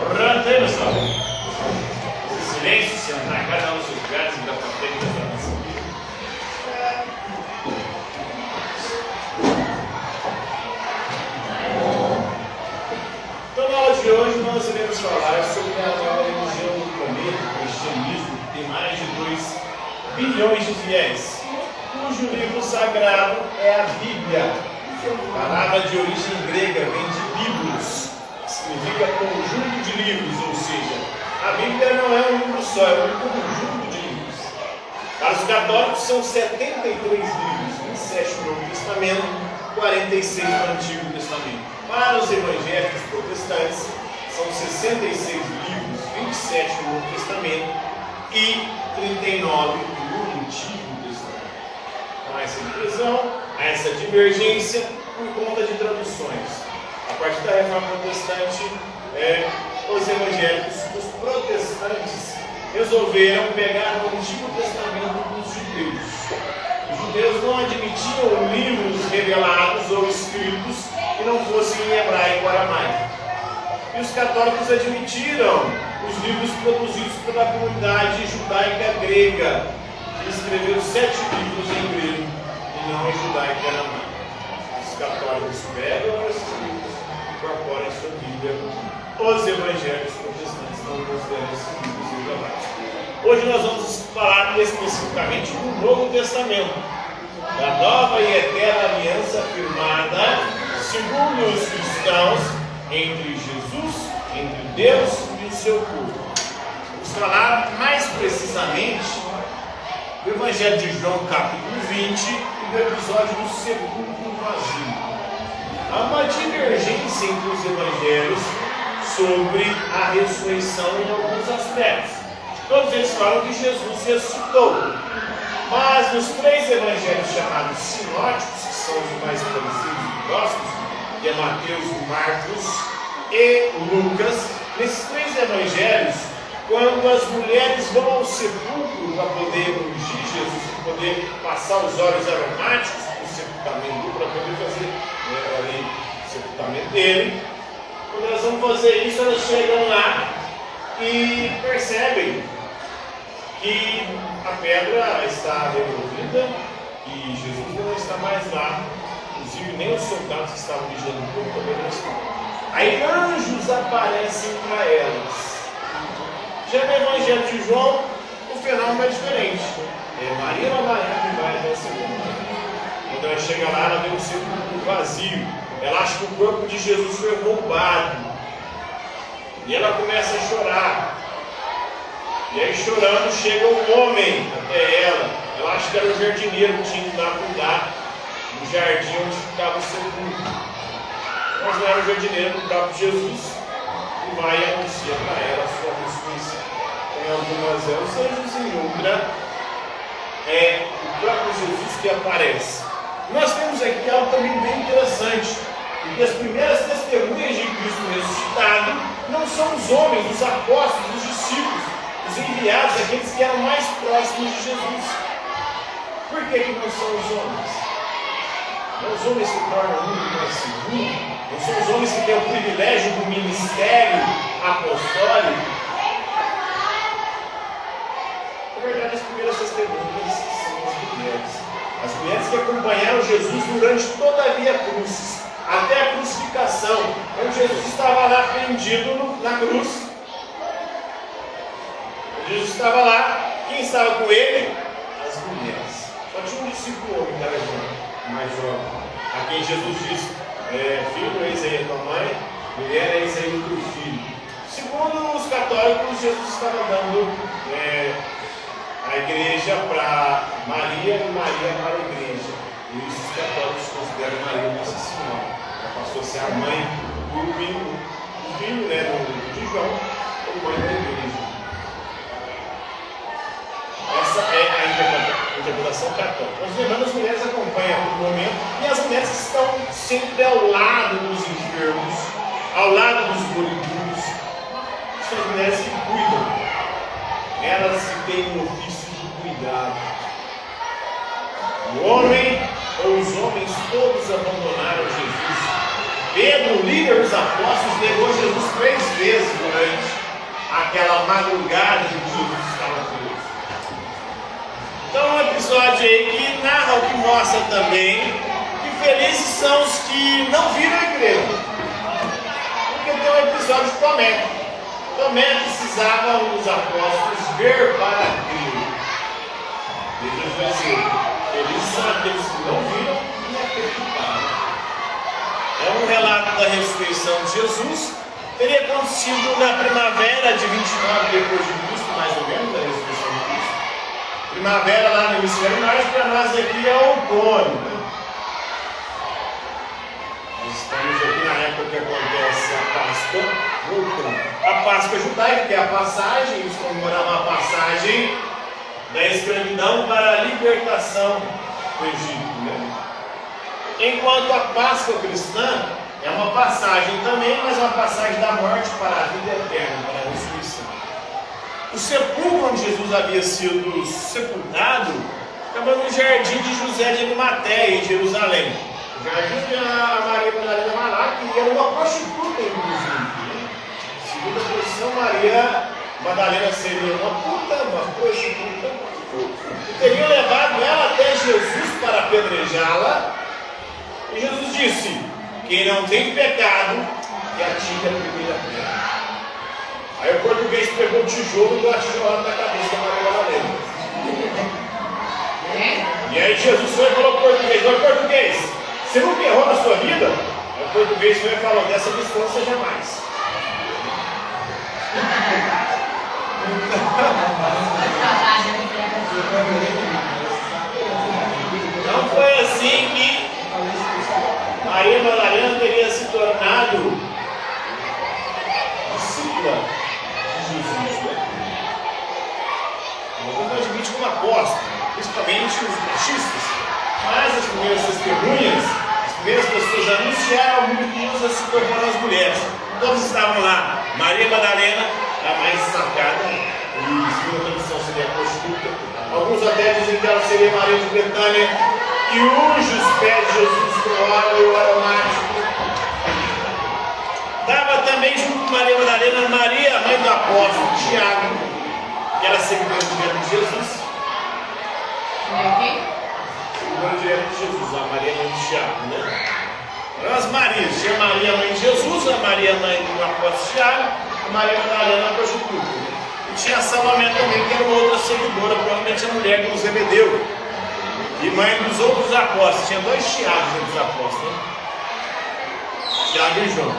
Pronto aí, pessoal. Silêncio, sentar cada um dos seus lugares e dar para frente da nossa vida. Então, na aula de hoje, nós iremos falar sobre a nova religião do planeta, o cristianismo, que tem mais de 2 bilhões de fiéis, cujo livro sagrado é a Bíblia. A palavra de origem grega vem de biblos, que significa conjunto de livros, ou seja, a Bíblia não é um livro só, é um conjunto de livros. Para os católicos são 73 livros, 27 no Novo Testamento, 46 no Antigo Testamento. Para os evangélicos protestantes são 66 livros, 27 no Novo Testamento e 39 no Antigo Testamento. Então, essa divisão, essa divergência por conta de traduções. A partir da Reforma Protestante, os evangélicos, os protestantes, resolveram pegar o Antigo Testamento dos judeus. Os judeus não admitiam livros revelados ou escritos que não fossem em hebraico ou aramaico. E os católicos admitiram os livros produzidos pela comunidade judaica grega, que escreveu 7 livros em grego e não em judaico e aramaico. Os católicos pegam esses livros e incorporam em sua Bíblia. Os evangélicos protestantes não consideram esses livros revelados. Hoje nós vamos falar especificamente do Novo Testamento, da nova e eterna aliança firmada, segundo os cristãos, entre Jesus, entre Deus e o seu povo. Vamos falar mais precisamente do Evangelho de João, capítulo 20, e do episódio do sepulcro vazio. Há uma divergência entre os evangelhos sobre a ressurreição em alguns aspectos. Todos eles falam que Jesus ressuscitou, mas nos 3 evangelhos chamados sinóticos, que são os mais conhecidos e próximos, que é Mateus, Marcos e Lucas, nesses 3 evangelhos, quando as mulheres vão ao sepulcro para poder ungir Jesus, para poder passar os óleos aromáticos para o sepultamento, para poder fazer ali o sepultamento dele, quando elas vão fazer isso, elas chegam lá e percebem que a pedra está removida e Jesus não está mais lá. Inclusive, nem os soldados que estavam vigiando o corpo também não estão. Aí anjos aparecem para elas. Já no Evangelho de João, o fenômeno é diferente. É Maria Madalena que vai até o sepulcro. Quando ela chega lá, ela vê o sepulcro vazio. Ela acha que o corpo de Jesus foi roubado. E ela começa a chorar. E aí, chorando, chega um homem até ela. Ela acha que era o jardineiro que tinha que dar cuidar no jardim onde ficava o sepulcro. Mas não era o jardineiro, o próprio Jesus. E vai e anuncia para ela a sua ressurreição. Em algumas é os anjos, em outra é o próprio Jesus que aparece. Nós temos aqui algo também bem interessante, porque as primeiras testemunhas de Cristo ressuscitado não são os homens, os apóstolos, os discípulos, os enviados, aqueles que eram mais próximos de Jesus. Por que não são os homens? Não os homens que tornam o mundo mais seguro, não são os homens que têm o privilégio do ministério apostólico. Na verdade, as primeiras testemunhas são as mulheres. As mulheres que acompanharam Jesus durante toda a via cruz, até a crucificação, quando Jesus estava lá pendido na cruz. Jesus estava lá, quem estava com ele? As mulheres. Só tinha um discípulo homem, que era João, mais jovem, a quem Jesus disse: filho, eis aí a tua mãe, mulher, eis aí o teu filho. Segundo os católicos, Jesus estava dando a igreja para Maria e Maria para a igreja. E isso os católicos consideram Maria Nossa Senhora. Ela passou a ser a mãe do filho de João, como mãe da igreja. Essa é a interpretação católica. Nós lembrando, as mulheres acompanham a todo momento, e as mulheres que estão sempre ao lado dos enfermos, ao lado dos moribundos, são as mulheres que cuidam. Elas que têm um ofício de cuidado. O homem, ou os homens todos abandonaram Jesus. Pedro liga líder dos apóstolos negou Jesus 3 vezes durante aquela madrugada que Jesus estava preso. Então é um episódio aí que narra o que mostra também que felizes são os que não viram a igreja. Porque tem um episódio de Tomé. Tomé precisava os apóstolos ver para crer. E Jesus vai dizer, felizes são aqueles que não viram e acreditaram. É um relato da ressurreição de Jesus. Teria acontecido na primavera de 29 depois de Cristo, mais ou menos, da ressurreição de Cristo. Primavera lá no hemisfério norte, para nós aqui é outono. Nós estamos aqui na época que acontece a Páscoa, outono. A Páscoa judaica, que é a passagem, eles comemoravam a passagem da escravidão para a libertação do Egito. Né? Enquanto a Páscoa cristã é uma passagem também, mas é uma passagem da morte para a vida eterna, para a ressurreição. O sepulcro onde Jesus havia sido sepultado ficava no jardim de José de Arimateia, em Jerusalém. O jardim que a Maria Madalena vai lá, que era uma prostituta, inclusive. Segundo a tradição, Maria Madalena seria uma puta, uma prostituta. E teriam levado ela até Jesus para apedrejá-la. E Jesus disse: quem não tem pecado, que atire a primeira pedra. Aí o português pegou o tijolo e deu a tijolada na cabeça da Maria Madalena. E aí Jesus foi e falou para o português: oi português, você nunca errou na sua vida? Aí o português foi e falou: dessa distância jamais. Não foi assim que Maria Madalena teria se tornado discípula de Jesus, né? Não admite como apóstolo, principalmente os batistas. Mas as primeiras testemunhas, as primeiras pessoas anunciaram muito que Deus se incorporou às mulheres. Todos estavam lá. Maria Madalena, a mais sacada, e segundo a tradição seria a prostituta. Alguns até dizem que ela seria Maria de Betânia, que unge os pés de Jesus com óleo aromático. Estava também junto com Maria Madalena, Maria, mãe do apóstolo Tiago, que era seguidora direto de Jesus. Seguidora direto de Jesus, a Maria mãe de Tiago, né? Eram as Marias, tinha Maria mãe de Jesus, a Maria mãe do apóstolo Tiago, a Maria Madalena a prostituta. E tinha a Salomé também, que era uma outra seguidora, provavelmente a mulher com Zebedeu. E mãe dos outros apóstolos, tinha 2 Tiagos entre os apóstolos, né? Tiago e João.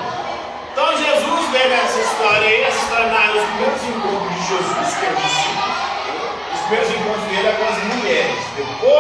Então Jesus veio nessa história aí, essa história narra os primeiros encontros de Jesus, que é o discípulo. Os primeiros encontros dele é com as mulheres. Depois